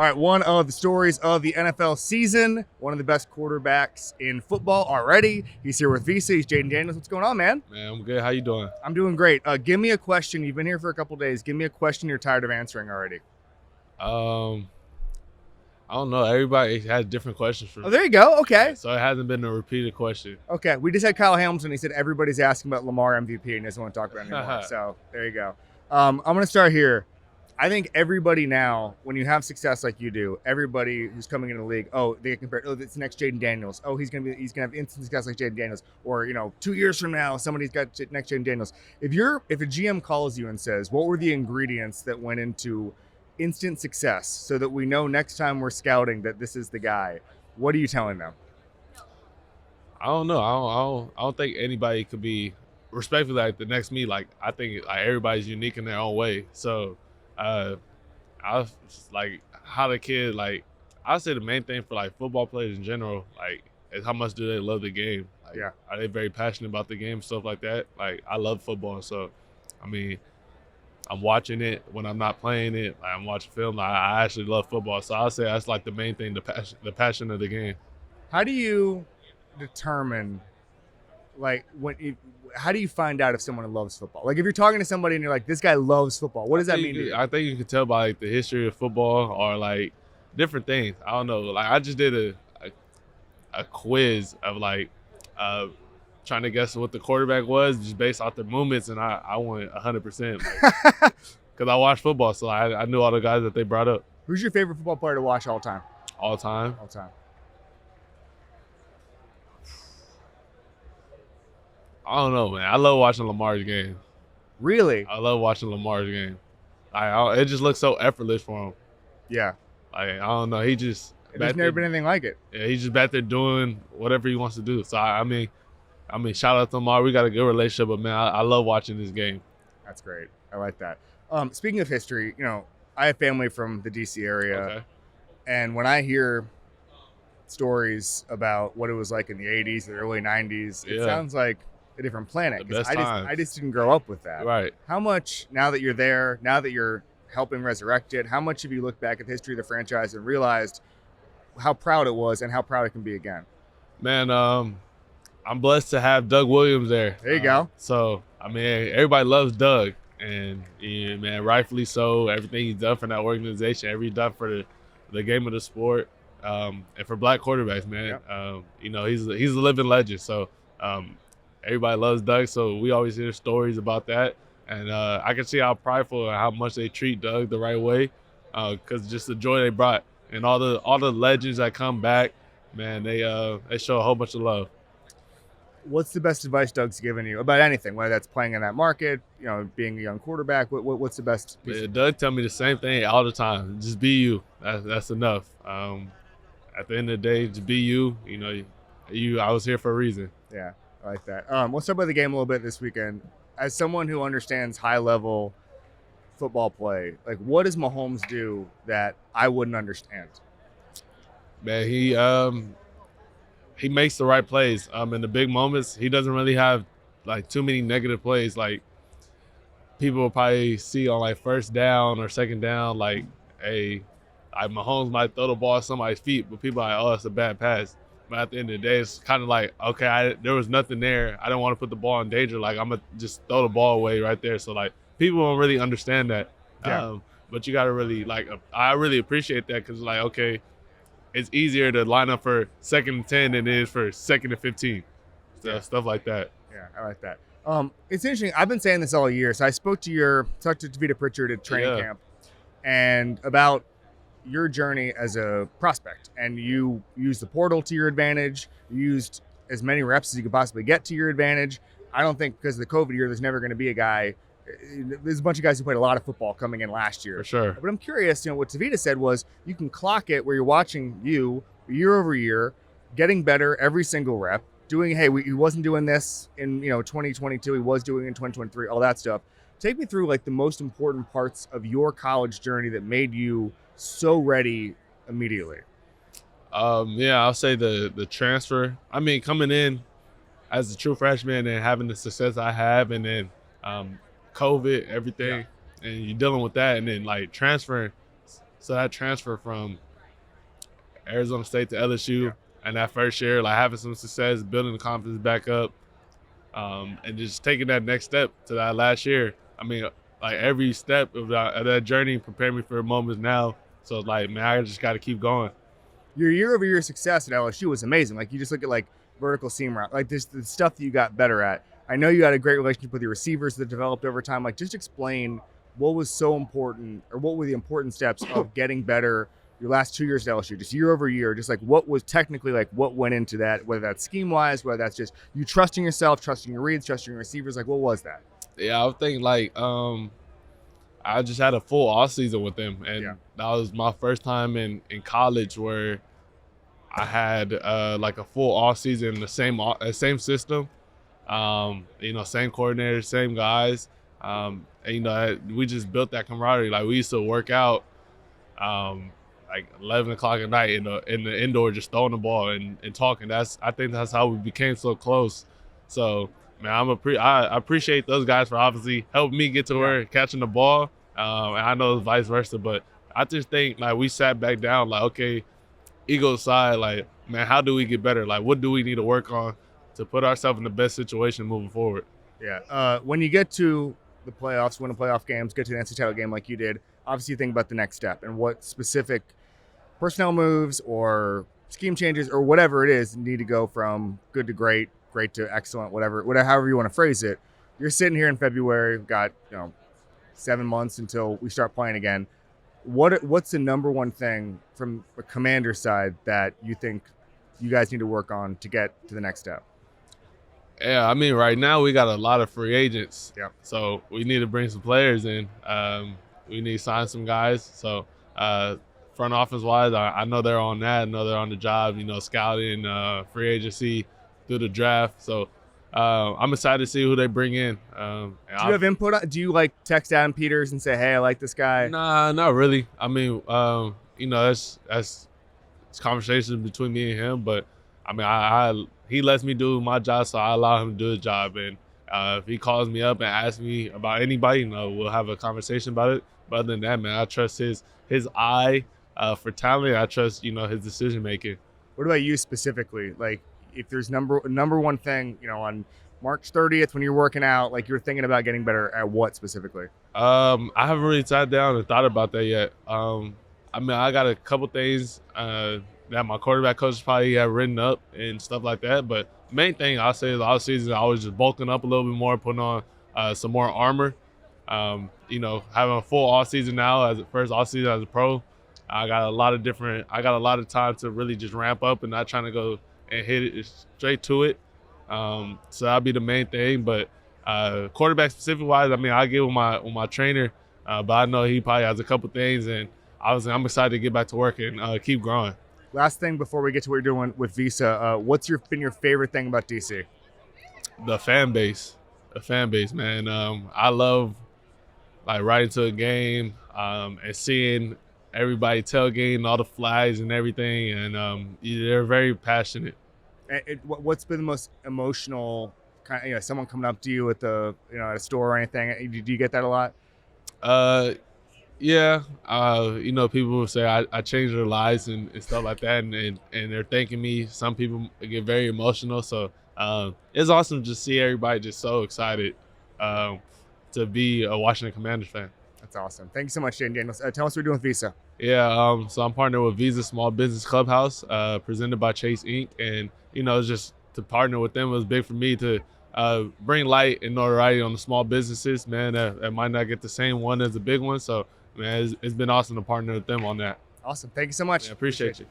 All right, one of the stories of the NFL season, one of the best quarterbacks in football already. He's here with Visa. He's Jayden Daniels. What's going on, man? Man, I'm good. How you doing? I'm doing great. Give me a question. You've been here for a couple days. Give me a question you're tired of answering already. I don't know. Everybody has different questions for me. Oh, there you go. Okay. So it hasn't been a repeated question. Okay. We just had Kyle Hamilton. He said everybody's asking about Lamar MVP and he doesn't want to talk about it anymore. So there you go. I'm going to start here. I think everybody now, when you have success like you do, everybody who's coming into the league, they compare. Oh, it's the next Jayden Daniels. Oh, he's gonna have instant success like Jayden Daniels. Or 2 years from now, somebody's got next Jayden Daniels. If a GM calls you and says, what were the ingredients that went into instant success, so that we know next time we're scouting that this is the guy, what are you telling them? I don't know. I don't think anybody could be respectfully like the next me. Like I think like everybody's unique in their own way. So. I was like how the kid like I say the main thing for like football players in general like is how much do they love the game. Like, yeah, are they very passionate about the game, stuff like that? Like I love football, so I mean I'm watching it when I'm not playing it. Like, I'm watching film. Like, I actually love football, so I'll say that's like the main thing, the passion of the game. How do you determine how do you find out if someone loves football? Like if you're talking to somebody and you're like, this guy loves football, what does that mean to you? I think you can tell by like the history of football or like different things. I don't know. Like I just did a quiz of like trying to guess what the quarterback was just based off their movements, and I went 100% because I watched football, so I knew all the guys that they brought up. Who's your favorite football player to watch all time? All time? All time. I don't know, man. I love watching Lamar's game. Really? I love watching Lamar's game. It just looks so effortless for him. Yeah. Like I don't know. There's never been anything like it. Yeah, he's just back there doing whatever he wants to do. So I mean, shout out to Lamar. We got a good relationship, but man, I love watching this game. That's great. I like that. Speaking of history, I have family from the DC area, okay. And when I hear stories about what it was like in the '80s, the early '90s, it sounds like a different planet. Because I just didn't grow up with that. Right. How much, now that you're there, now that you're helping resurrect it, how much have you looked back at the history of the franchise and realized how proud it was and how proud it can be again? Man, I'm blessed to have Doug Williams there. There you go. So, I mean, everybody loves Doug. And, yeah, man, rightfully so. Everything he's done for that organization, everything he's done for the game of the sport, and for black quarterbacks, man. Yep. He's a living legend. So, everybody loves Doug, so we always hear stories about that. And I can see how prideful and how much they treat Doug the right way, because just the joy they brought. And all the legends that come back, man, they show a whole bunch of love. What's the best advice Doug's given you about anything, whether that's playing in that market, being a young quarterback? What's the best piece? Doug tell me the same thing all the time. Just be you. That's enough. At the end of the day, just be you. I was here for a reason. Yeah, I like that. Let's talk about the game a little bit this weekend. As someone who understands high-level football play, like what does Mahomes do that I wouldn't understand? Man, he makes the right plays. In the big moments, he doesn't really have like too many negative plays. Like people will probably see on like first down or second down, like Mahomes might throw the ball at somebody's feet, but people are like, oh, it's a bad pass. But at the end of the day, it's kind of like, okay, there was nothing there. I don't want to put the ball in danger. Like, I'm going to just throw the ball away right there. So, like, people don't really understand that. Yeah. But you got to really, I really appreciate that because, like, okay, it's easier to line up for 2nd and 10 than it is for 2nd and 15. So, stuff like that. Yeah, I like that. It's interesting. I've been saying this all year. So, I talked to Vita Pritchard at training camp and about your journey as a prospect, and you used the portal to your advantage. You used as many reps as you could possibly get to your advantage. I don't think because of the COVID year, there's never going to be a guy. There's a bunch of guys who played a lot of football coming in last year. For sure. But I'm curious, what Tavita said was you can clock it where you're watching you year over year, getting better every single rep, doing, hey, he wasn't doing this in 2022, he was doing it in 2023, all that stuff. Take me through like the most important parts of your college journey that made you so ready immediately. I'll say the transfer. I mean, coming in as a true freshman and having the success I have, and then COVID, everything, and you're dealing with that, and then like transferring, So that transfer from Arizona State to LSU and that first year, like having some success, building the confidence back up, and just taking that next step to that last year. I mean, like every step of that journey prepared me for the moments now. So it's like, man, I just got to keep going. Your year-over-year success at LSU was amazing. Like, you just look at like vertical seam route, like this the stuff that you got better at. I know you had a great relationship with your receivers that developed over time. Like, just explain what was so important, or what were the important steps of getting better your last 2 years at LSU, just year over year, just like what was technically, like what went into that, whether that's scheme-wise, whether that's just you trusting yourself, trusting your reads, trusting your receivers, like what was that? Yeah, I would think like I just had a full off season with them, and that was my first time in college where I had like a full off season in the same system, same coordinators, same guys, and we just built that camaraderie. Like we used to work out like 11 o'clock at night in the indoor, just throwing the ball and talking. I think that's how we became so close. So man, I appreciate those guys for obviously helping me get to where catching the ball, and I know it's vice versa. But I just think like we sat back down, like okay, ego aside, like man, how do we get better? Like what do we need to work on to put ourselves in the best situation moving forward? Yeah. When you get to the playoffs, win the playoff games, get to the NCAA title game like you did, obviously you think about the next step and what specific personnel moves or scheme changes or whatever it is need to go from good to great, great to excellent, whatever, however you want to phrase it. You're sitting here in February, we've got 7 months until we start playing again. What's the number one thing from the Commander side that you think you guys need to work on to get to the next step? Yeah, I mean, right now we got a lot of free agents. Yeah. So we need to bring some players in. We need to sign some guys. So front office wise, I know they're on that. I know they're on the job, scouting, free agency through the draft. So I'm excited to see who they bring in. Do you have input? Do you like text Adam Peters and say, hey, I like this guy? Nah, not really. I mean, that's conversations between me and him. But I mean, he lets me do my job, so I allow him to do his job. And if he calls me up and asks me about anybody, we'll have a conversation about it. But other than that, man, I trust his eye for talent. I trust, his decision making. What about you specifically? Like, if there's number one thing, on March 30th when you're working out, like you're thinking about getting better at what specifically? I haven't really sat down and thought about that yet. I mean, I got a couple things that my quarterback coach probably have written up and stuff like that. But the main thing I'll say is all season I was just bulking up a little bit more, putting on some more armor. Having a full off season now as a first off season as a pro, I got a lot of time to really just ramp up and not trying to go and hit it straight to it. So that'll be the main thing. But quarterback specific wise, I mean, I get with my trainer, but I know he probably has a couple things, and I'm excited to get back to work and keep growing. Last thing before we get to what you're doing with Visa, what's been your favorite thing about DC? The fan base, man. I love like riding to a game and seeing everybody tailgating, all the flags and everything, and they're very passionate. What's been the most emotional kind of, someone coming up to you at the at a store or anything? Do you get that a lot? Yeah. People will say I changed their lives and stuff like that, and they're thanking me. Some people get very emotional, so it's awesome to see everybody just so excited to be a Washington Commanders fan. That's awesome. Thank you so much, Jayden Daniels. Tell us what you're doing with Visa. Yeah, so I'm partnered with Visa Small Business Clubhouse, presented by Chase Inc. And, just to partner with them was big for me to bring light and notoriety on the small businesses, man, that might not get the same one as the big one. So, man, it's been awesome to partner with them on that. Awesome. Thank you so much. Yeah, appreciate you.